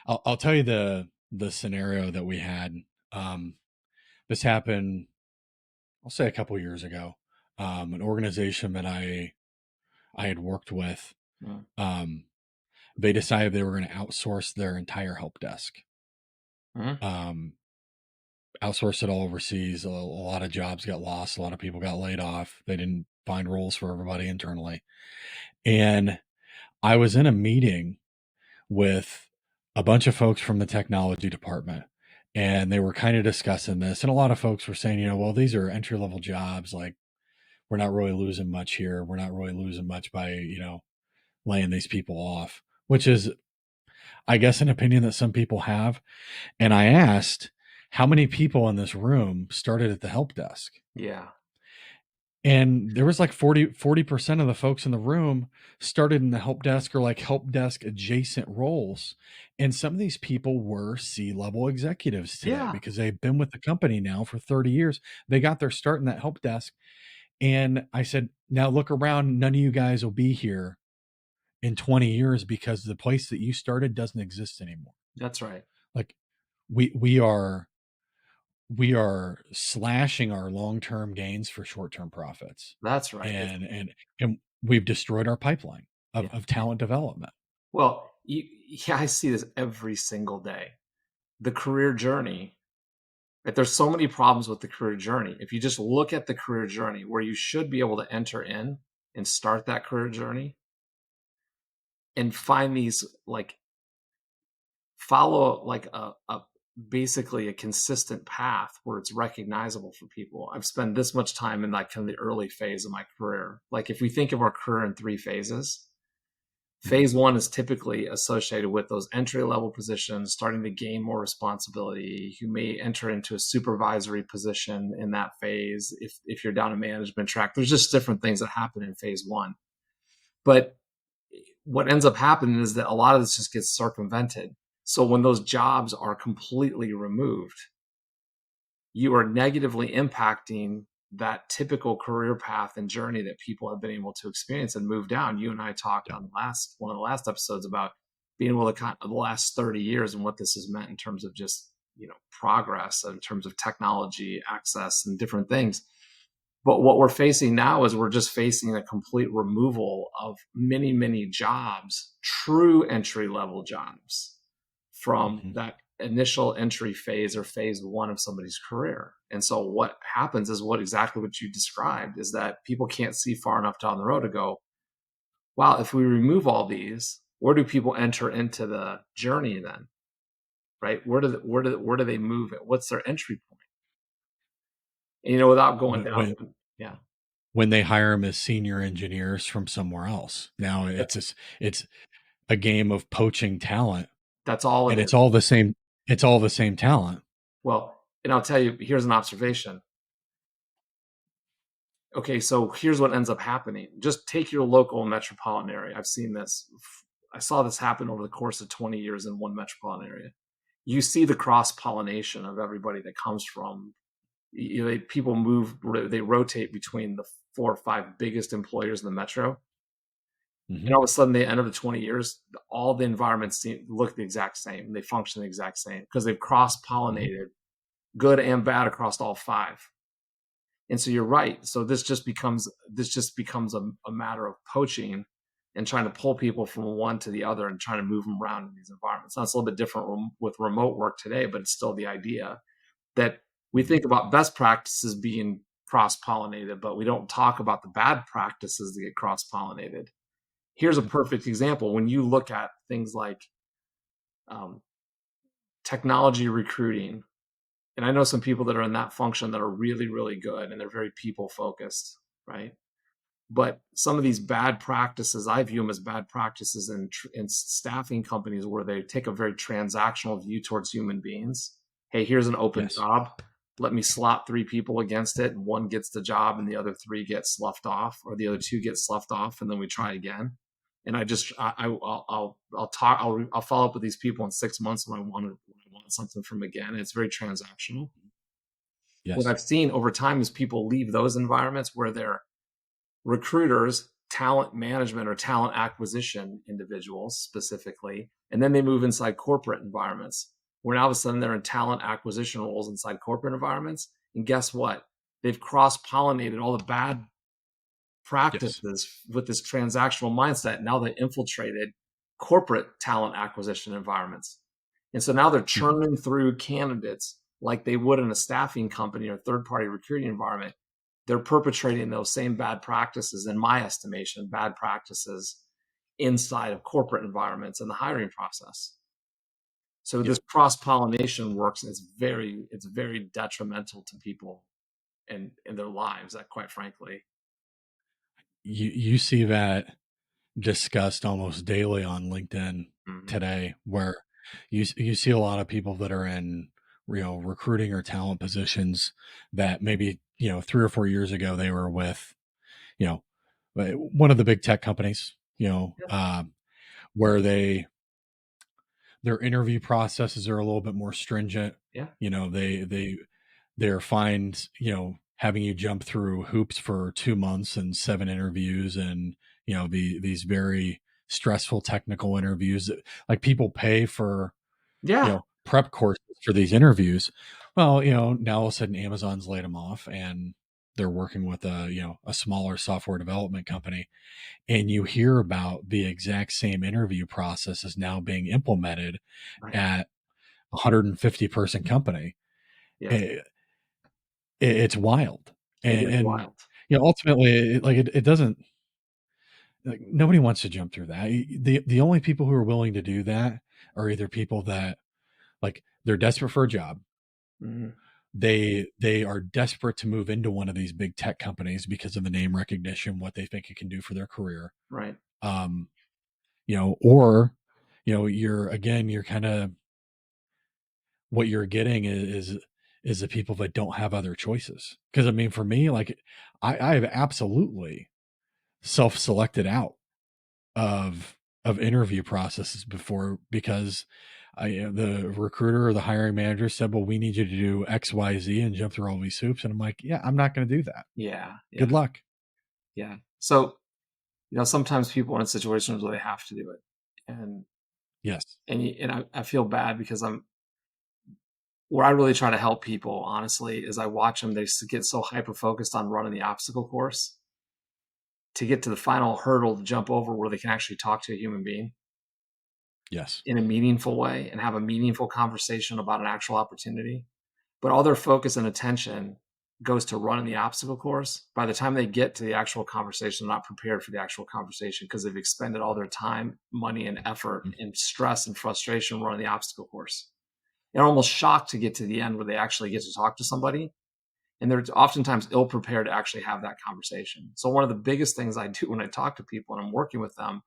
[SPEAKER 2] I'll tell you the scenario that we had. This happened, I'll say, a couple years ago. An organization that I had worked with, they decided they were going to outsource their entire help desk. Outsourced it all overseas. A lot of jobs got lost. A lot of people got laid off. They didn't find roles for everybody internally. And I was in a meeting with a bunch of folks from the technology department, and they were kind of discussing this. And a lot of folks were saying, well, these are entry level jobs. Like, we're not really losing much here. We're not really losing much by, laying these people off, which is, I guess, an opinion that some people have. And I asked, how many people in this room started at the help desk?
[SPEAKER 1] Yeah.
[SPEAKER 2] And there was like 40% of the folks in the room started in the help desk or like help desk adjacent roles. And some of these people were C-level executives today because they've been with the company now for 30 years. They got their start in that help desk. And I said, now look around. None of you guys will be here in 20 years because the place that you started doesn't exist anymore.
[SPEAKER 1] That's right.
[SPEAKER 2] Like we are slashing our long-term gains for short-term profits.
[SPEAKER 1] That's right.
[SPEAKER 2] And we've destroyed our pipeline of talent development.
[SPEAKER 1] Well, I see this every single day. The career journey, right? There's so many problems with the career journey. If you just look at the career journey where you should be able to enter in and start that career journey and find these, like, follow like a basically a consistent path where it's recognizable for people. I've spent this much time in like kind of the early phase of my career. Like if we think of our career in 3 phases,
[SPEAKER 2] Mhm.
[SPEAKER 1] phase 1 is typically associated with those entry level positions, starting to gain more responsibility. You may enter into a supervisory position in that phase if you're down a management track. There's just different things that happen in phase 1. But what ends up happening is that a lot of this just gets circumvented. So when those jobs are completely removed, you are negatively impacting that typical career path and journey that people have been able to experience and move down. You and I talked
[SPEAKER 2] Yeah.
[SPEAKER 1] on one of the last episodes about being able to the last 30 years and what this has meant in terms of just, progress, in terms of technology access and different things. But what we're facing now is we're just facing a complete removal of many, many jobs, true entry level jobs from
[SPEAKER 2] Mhm.
[SPEAKER 1] that initial entry phase or phase 1 of somebody's career. And so what happens is exactly what you described is that people can't see far enough down the road to go, wow, if we remove all these, where do people enter into the journey then? Right? Where do they move it? What's their entry point? And, without going
[SPEAKER 2] When,
[SPEAKER 1] down.
[SPEAKER 2] when
[SPEAKER 1] Yeah.
[SPEAKER 2] when they hire them as senior engineers from somewhere else. Now it's a game of poaching talent,
[SPEAKER 1] That's all it
[SPEAKER 2] and
[SPEAKER 1] is.
[SPEAKER 2] it's all the same talent.
[SPEAKER 1] Well, and I'll tell you, here's an observation. Okay, so here's what ends up happening. Just take your local metropolitan area. I've seen this. I saw this happen over the course of 20 years in one metropolitan area. You see the cross pollination of everybody that comes from. People move, they rotate between the 4 or 5 biggest employers in the metro, and
[SPEAKER 2] Mhm.
[SPEAKER 1] all of a sudden, the end of the 20 years, all the environments look the exact same. They function the exact same because they've cross
[SPEAKER 2] Mhm.
[SPEAKER 1] pollinated, good and bad, across all 5. And so you're right. So this just becomes a matter of poaching and trying to pull people from one to the other and trying to move them around in these environments. Now it's a little bit different with remote work today, but it's still the idea that we
[SPEAKER 2] Mhm.
[SPEAKER 1] think about best practices being cross-pollinated, but we don't talk about the bad practices that get cross-pollinated. Here's a
[SPEAKER 2] Yep.
[SPEAKER 1] perfect example. When you look at things like um, technology recruiting, and I know some people that are in that function that are really, really good and they're very people focused, right? But some of these bad practices, I view them as bad practices in staffing companies where they take a very transactional view towards human beings. Hey, here's an open
[SPEAKER 2] Yes.
[SPEAKER 1] job. Let me slot 3 people against it, and one gets the job, and the other 3 get sloughed off, or the other 2 get sloughed off, and then we try again. And I'll follow up with these people in 6 months when I want something from them again. And it's very transactional. What
[SPEAKER 2] Yes.
[SPEAKER 1] I've seen over time is people leave those environments where they're recruiters, talent management or talent acquisition individuals specifically, and then they move inside corporate environments where now all of a sudden they're in talent acquisition roles inside corporate environments. And guess what? They've cross pollinated all the bad
[SPEAKER 2] Yes.
[SPEAKER 1] practices with this transactional mindset. Now they infiltrated corporate talent acquisition environments. And so now they're
[SPEAKER 2] Mhm.
[SPEAKER 1] churning through candidates like they would in a staffing company or third party recruiting environment. They're perpetrating those same bad practices, in my estimation, bad practices inside of corporate environments in the hiring process. So
[SPEAKER 2] Yeah.
[SPEAKER 1] this cross pollination works. And it's very detrimental to people and in their lives. That, quite frankly.
[SPEAKER 2] You see that discussed almost daily on LinkedIn
[SPEAKER 1] Mm-hmm.
[SPEAKER 2] today, where you see a lot of people that are in recruiting or talent positions that maybe 3 or 4 years ago they were with you know one of the big tech companies,
[SPEAKER 1] Yeah,
[SPEAKER 2] where their interview processes are a little bit more stringent.
[SPEAKER 1] yeah,
[SPEAKER 2] They're fine, having you jump through hoops for 2 months and 7 interviews, and these very stressful technical interviews. Like, people pay for
[SPEAKER 1] yeah,
[SPEAKER 2] prep courses for these interviews. Well, now all of a sudden Amazon's laid them off, and they're working with a smaller software development company, and you hear about the exact same interview process is now being implemented
[SPEAKER 1] right.
[SPEAKER 2] at a 150-person company.
[SPEAKER 1] Yes,
[SPEAKER 2] It, it's wild.
[SPEAKER 1] it is
[SPEAKER 2] And
[SPEAKER 1] wild.
[SPEAKER 2] ultimately, it doesn't, like, nobody wants to jump through that. The only people who are willing to do that are either people that, like, they're desperate for a job.
[SPEAKER 1] Mhm.
[SPEAKER 2] They are desperate to move into one of these big tech companies because of the name recognition, what they think it can do for their career.
[SPEAKER 1] Right.
[SPEAKER 2] Um, or you're kind of, what you're getting is the people that don't have other choices. Because I mean, for me, like I have absolutely self-selected out of interview processes before, because the recruiter or the hiring manager said, well, we need you to do XYZ and jump through all these hoops, and I'm like, yeah, I'm not going to do that.
[SPEAKER 1] Yeah. Yeah.
[SPEAKER 2] Good luck.
[SPEAKER 1] Yeah. So, sometimes people are in situations where they have to do it. And
[SPEAKER 2] Yes.
[SPEAKER 1] I feel bad because where I really try to help people, honestly, is I watch them. They get so hyper focused on running the obstacle course to get to the final hurdle to jump over where they can actually talk to a human being
[SPEAKER 2] Yes.
[SPEAKER 1] in a meaningful way and have a meaningful conversation about an actual opportunity. But all their focus and attention goes to running the obstacle course. By the time they get to the actual conversation, they're not prepared for the actual conversation because they've expended all their time, money, and effort
[SPEAKER 2] Mhm.
[SPEAKER 1] and stress and frustration running the obstacle course. They're almost shocked to get to the end where they actually get to talk to somebody. And they're oftentimes ill prepared to actually have that conversation. So, one of the biggest things I do when I talk to people and I'm working with them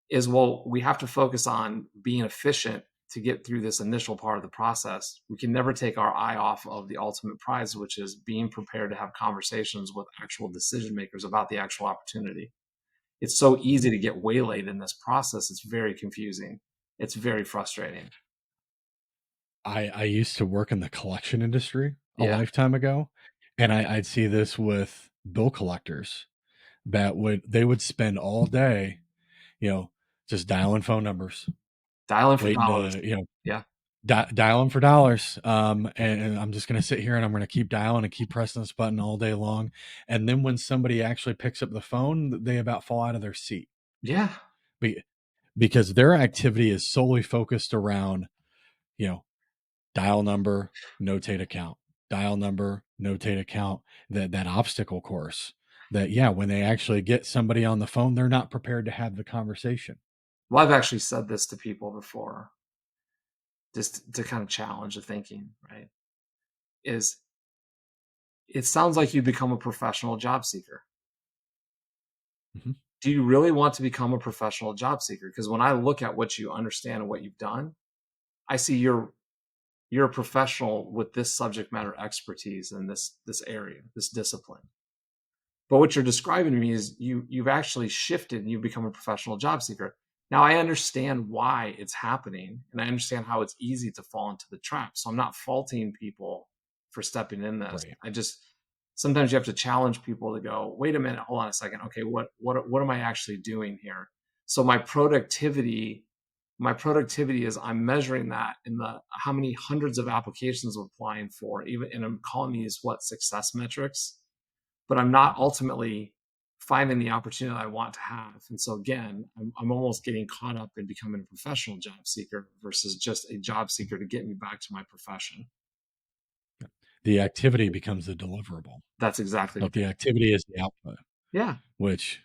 [SPEAKER 1] is, well, we have to focus on being efficient to get through this initial part of the process. We can never take our eye off of the ultimate prize, which is being prepared to have conversations with actual decision makers about the actual opportunity. It's so easy to get waylaid in this process. It's very confusing. It's very frustrating.
[SPEAKER 2] I used to work in the collection industry a
[SPEAKER 1] Yeah.
[SPEAKER 2] lifetime ago, and I'd see this with bill collectors that they would spend all day, you know, just dialing phone numbers,
[SPEAKER 1] Dialing for
[SPEAKER 2] waiting
[SPEAKER 1] dollars.
[SPEAKER 2] to,
[SPEAKER 1] Yeah.
[SPEAKER 2] dialing for dollars. And I'm just going to sit here and I'm going to keep dialing and keep pressing this button all day long. And then when somebody actually picks up the phone, they about fall out of their seat
[SPEAKER 1] Yeah.
[SPEAKER 2] Be- because their activity is solely focused around, you know, dial number, notate account, dial number, notate account, that obstacle course that, yeah, when they actually get somebody on the phone, they're not prepared to have the conversation.
[SPEAKER 1] Well, I've actually said this to people before, just to kind of challenge the thinking, right? Is it sounds like you become a professional job seeker.
[SPEAKER 2] Mhm.
[SPEAKER 1] Do you really want to become a professional job seeker? Because when I look at what you understand and what you've done, I see you're a professional with this subject matter expertise in this area, this discipline. But what you're describing to me is you've actually shifted and you've become a professional job seeker. Now I understand why it's happening and I understand how it's easy to fall into the trap. So I'm not faulting people for stepping in this.
[SPEAKER 2] Right.
[SPEAKER 1] I just sometimes you have to challenge people to go, wait a minute, hold on a second. Okay, what am I actually doing here? So my productivity is I'm measuring that in the how many hundreds of applications I'm applying for, even and I'm calling these success metrics, but I'm not ultimately finding the opportunity I want to have. And so again, I'm almost getting caught up in becoming a professional job seeker versus just a job seeker to get me back to my profession.
[SPEAKER 2] The activity becomes the deliverable.
[SPEAKER 1] That's exactly
[SPEAKER 2] Like
[SPEAKER 1] what.
[SPEAKER 2] the activity is the output,
[SPEAKER 1] Yeah.
[SPEAKER 2] which,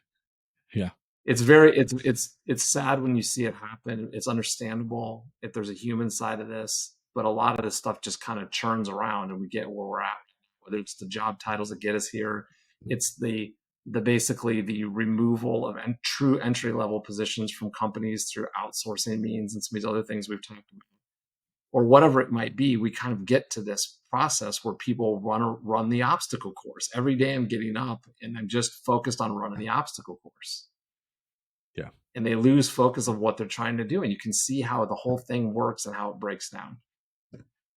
[SPEAKER 2] yeah,
[SPEAKER 1] It's sad when you see it happen. It's understandable if there's a human side of this, but a lot of this stuff just kind of churns around and we get where we're at. Whether it's the job titles that get us here, it's the basically the removal of true entry level positions from companies through outsourcing means and some of these other things we've talked about, or whatever it might be. We kind of get to this process where people run the obstacle course every day. I'm getting up and I'm just focused on running the obstacle course,
[SPEAKER 2] yeah.
[SPEAKER 1] and they lose focus of what they're trying to do. And you can see how the whole thing works and how it breaks down.